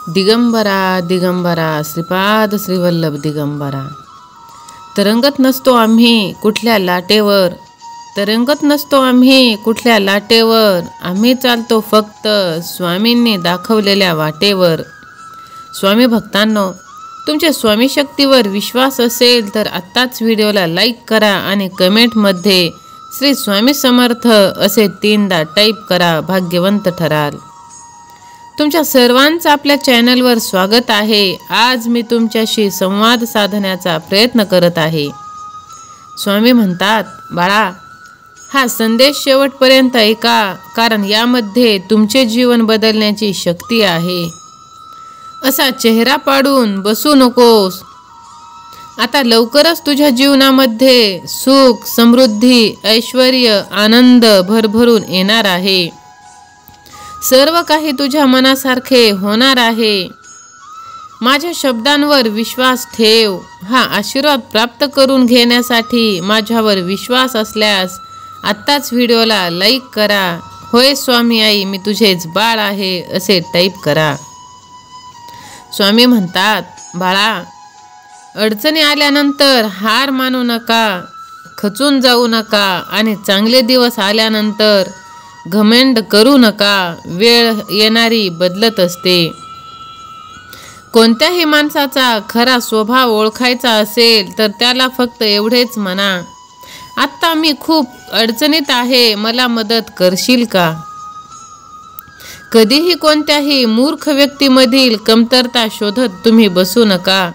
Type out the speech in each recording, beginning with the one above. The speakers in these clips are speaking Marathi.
दिगंबरा दिगंबरा श्रीपाद श्रीवल्लभ दिगंबरा. तरंगत नसतो आम्ही कुठल्या लाटेवर, तरंगत नसतो आम्ही कुठल्या लाटेवर, आम्ही चालतो फक्त स्वामींनी दाखवलेल्या वाटेवर. स्वामी भक्तांनो, तुमच्या स्वामी शक्तीवर विश्वास असेल तर आत्ताच व्हिडिओला लाईक करा आणि कमेंटमध्ये श्री स्वामी समर्थ असे 3दा टाईप करा, भाग्यवंत ठराल. तुमच्या सर्वांचं आपल्या चॅनलवर स्वागत आहे. आज मी तुमच्याशी संवाद साधण्याचा प्रयत्न करत आहे. स्वामी म्हणतात, बाळा, हा संदेश शेवटपर्यंत ऐका, कारण यामध्ये तुमचे जीवन बदलण्याची शक्ती आहे. असा चेहरा पाडून बसू नकोस. आता लवकरच तुझ्या जीवनामध्ये सुख, समृद्धी, ऐश्वर्य, आनंद भरभरून येणार आहे. सर्व काही तुझ्या मनासारखे होणार आहे. माझ्या शब्दांवर विश्वास ठेव. हा आशीर्वाद प्राप्त करून घेण्यासाठी माझ्यावर विश्वास असल्यास आत्ताच व्हिडिओला लाईक करा. होय स्वामी आई, मी तुझेच बाळ आहे असे टाईप करा. स्वामी म्हणतात, बाळा, अडचणी आल्यानंतर हार मानू नका, खचून जाऊ नका आणि चांगले दिवस आल्यानंतर घमंड करू नका. वेळ येणारी बदलत असते. कोणत्याही माणसाचा खरा स्वभाव ओळखायचा असेल तर त्याला फक्त एवढेच म्हणा, आत्ता मी खूप अडचणीत आहे, मला मदत करशील का? कधीही कोणत्याही मूर्ख व्यक्तीमधील कमतरता शोधत तुम्ही बसू नका,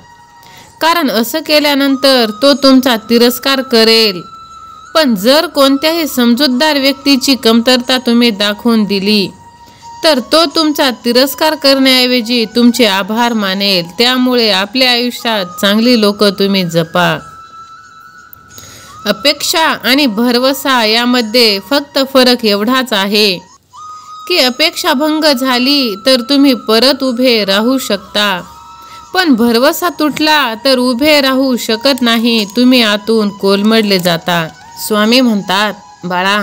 कारण असं केल्यानंतर तो तुमचा तिरस्कार करेल. पण जर कोणत्याही समजूतदार व्यक्तीची कमतरता तुम्ही दाखवून दिली तर तो तुमचा तिरस्कार करण्याऐवजी तुमचे आभार मानेल. त्यामुळे आपल्या आयुष्यात चांगली लोक तुम्ही जपा. अपेक्षा आणि भरवसा यामध्ये फक्त फरक एवढाच आहे की अपेक्षा भंग झाली तर तुम्ही परत उभे राहू शकता, पण भरवसा तुटला तर उभे राहू शकत नाही, तुम्ही आतून कोलमडले जाता. स्वामी म्हणतात, बाळा,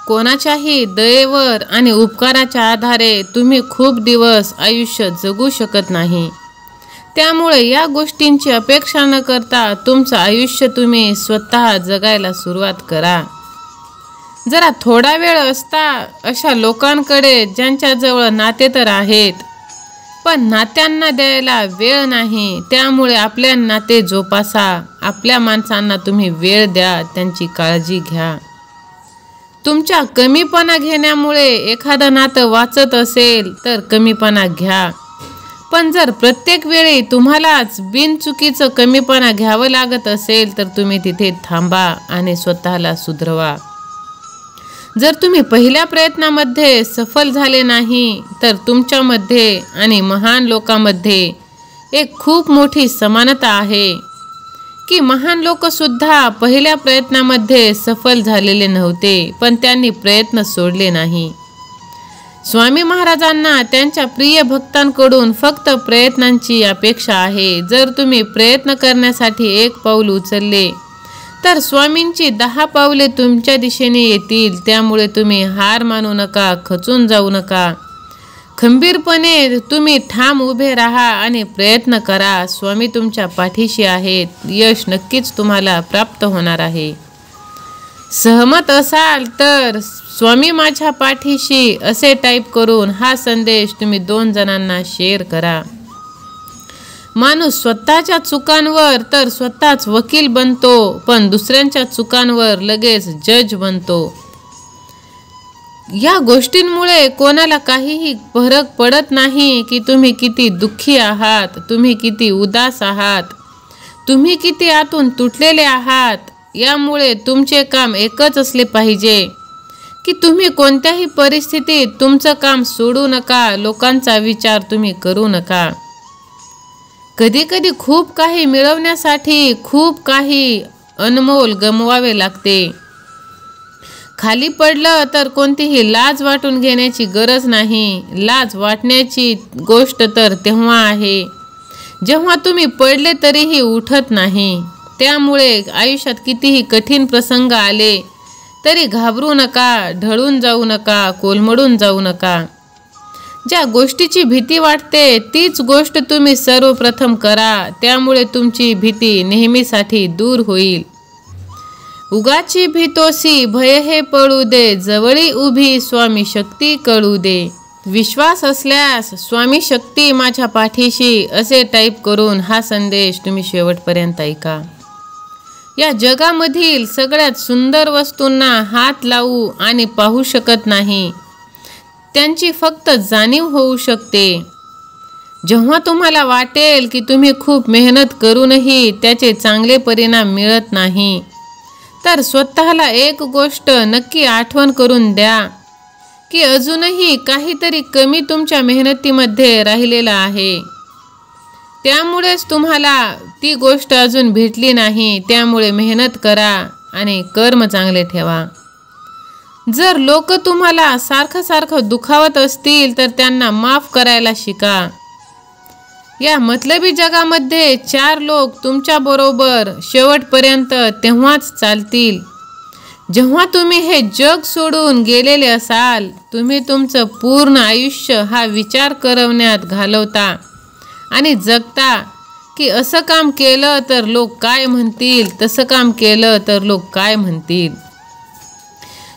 कोणाच्याही दयेवर आणि उपकाराच्या आधारे तुम्ही खूप दिवस आयुष्य जगू शकत नाही. त्यामुळे या गोष्टींची अपेक्षा न करता तुमचं आयुष्य तुम्ही स्वतः जगायला सुरुवात करा. जरा थोडा वेळ असता अशा लोकांकडे ज्यांच्याजवळ नाते तर आहेत, पण नात्यांना द्यायला वेळ नाही. त्यामुळे आपल्या नाते जोपासा. आपल्या माणसांना तुम्ही वेळ द्या, त्यांची काळजी घ्या. तुमच्या कमीपणा घेण्यामुळे एखादं नातं वाचत असेल तर कमीपणा घ्या, पण जर प्रत्येक वेळी तुम्हालाच बिनचुकीचं कमीपणा घ्यावं लागत असेल तर तुम्ही तिथे थांबा आणि स्वतःला सुधरवा. जर तुम्ही पहिल्या प्रयत्नामध्ये सफल झाले नाही तर तुमच्यामध्ये आणि महान लोकांमध्ये एक खूप मोठी समानता आहे की महान लोकसुद्धा पहिल्या प्रयत्नामध्ये सफल झालेले नव्हते, पण त्यांनी प्रयत्न सोडले नाही. स्वामी महाराजांना त्यांच्या प्रिय भक्तांकडून फक्त प्रयत्नांची अपेक्षा आहे. जर तुम्ही प्रयत्न करण्यासाठी 1 पाऊल उचलले तर स्वामींची 10 पावले तुमच्या दिशेने येतील. त्यामुळे तुम्ही हार मानू नका, खचून जाऊ नका. खंबीरपणे तुम्ही ठाम उभे राहा आणि प्रयत्न करा. स्वामी तुमच्या पाठीशी आहेत. यश नक्कीच तुम्हाला प्राप्त होणार आहे. सहमत असाल तर स्वामी माझ्या पाठीशी असे टाईप करून हा संदेश तुम्ही 2 जणांना शेअर करा. माणूस स्वतःच्या चुकांवर तर स्वतःच वकील बनतो, पण दुसऱ्यांच्या चुकांवर लगेच जज बनतो. या गोष्टींमुळे कोणाला काहीही फरक पडत नाही की तुम्ही किती दुःखी आहात, तुम्ही किती उदास आहात, तुम्ही किती आतून तुटलेले आहात. यामुळे तुमचे काम एकच असले पाहिजे की तुम्ही कोणत्याही परिस्थितीत तुमचं काम सोडू नका. लोकांचा विचार तुम्ही करू नका. कधी कधी खूप काही मिळवण्यासाठी खूप काही अनमोल गमवावे लागते. खाली पडलं तर कोणतीही लाज वाटून घेण्याची गरज नाही. लाज वाटण्याची गोष्ट तर तेव्हा आहे जेव्हा तुम्ही पडले तरीही उठत नाही. त्यामुळे आयुष्यात कितीही कठीण प्रसंग आले तरी घाबरू नका, ढळून जाऊ नका, कोलमडून जाऊ नका. ज्या गोष्टीची भीती वाटते तीच गोष्ट तुम्ही सर्वप्रथम करा, त्यामुळे तुमची भीती नेहमीसाठी दूर होईल. उगाची भीतोसी भय हे पळू दे, जवळी उभी स्वामी शक्ती कळू दे. विश्वास असल्यास स्वामी शक्ती माझ्या पाठीशी असे टाईप करून हा संदेश तुम्ही शेवटपर्यंत ऐका. या जगामधील सगळ्यात सुंदर वस्तूंना हात लावू आणि पाहू शकत नाही, त्यांची फक्त जाणीव होऊ शकते. जेव्हा तुम्हाला वाटेल की तुम्ही खूप मेहनत करूनही त्याचे चांगले परिणाम मिळत नाही, तर स्वतःला एक गोष्ट नक्की आठवण करून द्या की अजूनही काहीतरी कमी तुमच्या मेहनतीमध्ये राहिलेला आहे. त्यामुळेच तुम्हाला ती गोष्ट अजून भेटली नाही. त्यामुळे मेहनत करा आणि कर्म चांगले ठेवा. जर लोक तुम्हाला सारखं दुखावत असतील तर त्यांना माफ करायला शिका. या मतलबी जगामध्ये 4 लोक तुमच्याबरोबर शेवटपर्यंत तेव्हाच चालतील जेव्हा तुम्ही हे जग सोडून गेलेले असाल. तुम्ही तुमचं पूर्ण आयुष्य हा विचार करवण्यात घालवता आणि जगता की असं काम केलं तर लोक काय म्हणतील, तसं काम केलं तर लोक काय म्हणतील.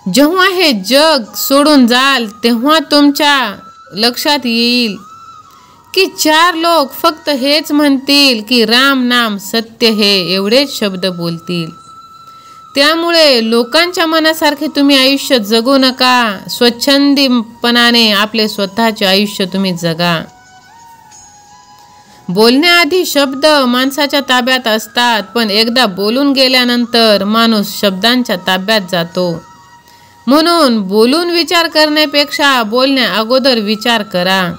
जेव्हा हे जग सोडून जाल तेव्हा तुमच्या लक्षात येईल की 4 लोक फक्त हेच म्हणतील की राम नाम सत्य हे एवढेच शब्द बोलतील. त्यामुळे लोकांच्या मनासारखे तुम्ही आयुष्य जगू नका. स्वच्छंदीपणाने आपले स्वतःचे आयुष्य तुम्ही जगा. बोलण्याआधी शब्द माणसाच्या ताब्यात असतात, पण एकदा बोलून गेल्यानंतर माणूस शब्दांच्या ताब्यात जातो. म्हणून बोलून विचार करण्यापेक्षा बोलण्या अगोदर विचार करा.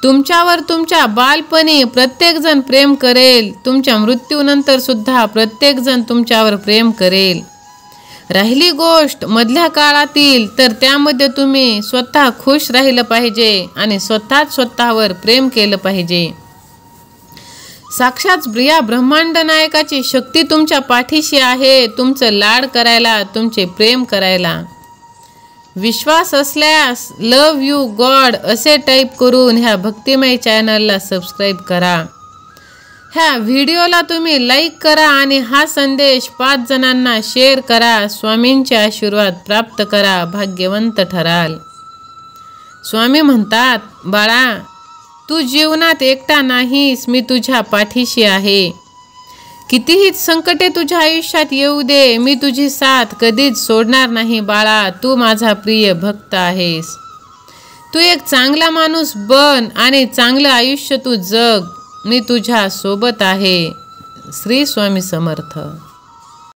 तुमच्यावर तुमच्या बालपणी प्रत्येकजण प्रेम करेल, तुमच्या मृत्यूनंतर सुद्धा प्रत्येकजण तुमच्यावर प्रेम करेल. राहिली गोष्ट मधल्या काळातील, तर त्यामध्ये तुम्ही स्वतः खुश राहिलं पाहिजे आणि स्वतःवर प्रेम केलं पाहिजे. साक्षात या ब्रह्मांड नायकाची शक्ती तुमच्या पाठीशी आहे, तुमचं लाड करायला, तुमचे प्रेम करायला. विश्वास असल्यास लव यू गॉड असे टाईप करून ह्या भक्तिमय चॅनलला सबस्क्राईब करा. ह्या व्हिडिओला तुम्ही लाईक करा आणि हा संदेश 5 जणांना शेअर करा. स्वामींचे आशीर्वाद प्राप्त करा, भाग्यवंत ठराल. स्वामी म्हणतात, बाळा तू जीवनात एकटा नाहीस, मी तुझ्या पाठीशी आहे. कितीही संकटे तुझ्या आयुष्यात येऊ दे, मी तुझी साथ कधीच सोडणार नाही. बाळा तू माझा प्रिय भक्त आहेस. तू एक चांगला माणूस बन आणि चांगलं आयुष्य तू जग. मी तुझ्या सोबत आहे. श्री स्वामी समर्थ.